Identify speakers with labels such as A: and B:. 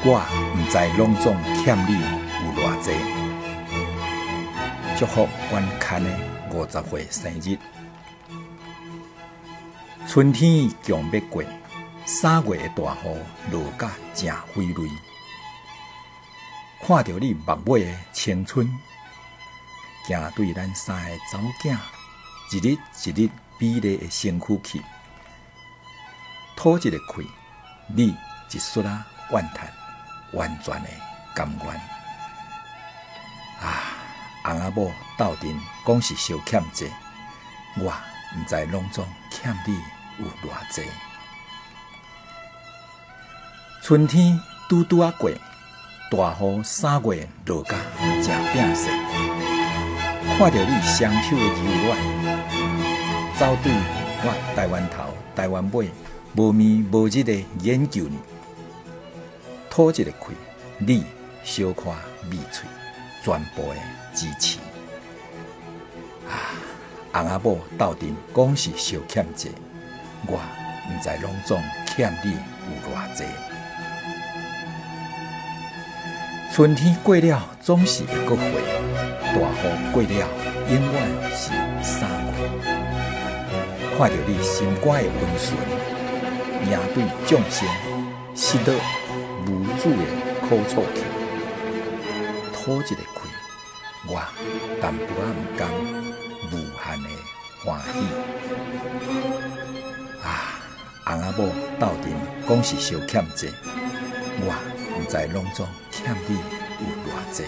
A: 我毋知拢总欠你有偌济。祝福阮牵的50岁生日。春天强要过，3月的大雨落甲正飞泪。看着你目尾的青春，行对咱3个查某囝，一日一日美丽的身躯去。吐一个气，你一xuất啊怨叹，完全的甘愿。翁仔某斗阵讲是小欠债，我毋知拢总欠你有偌济。春天拄拄啊过，大雨3月落甲正摒势。看着你双手的柔软，走对我台湾头台湾尾无眠无日的研究呢。吐一个气，你小可美喙，全部的支持。翁仔某斗阵讲是小欠债，我毋知拢总欠你有偌济。春天过了总是会搁回，大雨过了永远是3月。看着你心肝的温顺，面对众生失落无助的苦楚去，吐一个气，我淡薄仔毋甘无限的欢喜。翁仔某斗阵讲是小欠债，我毋知拢总欠你有偌济。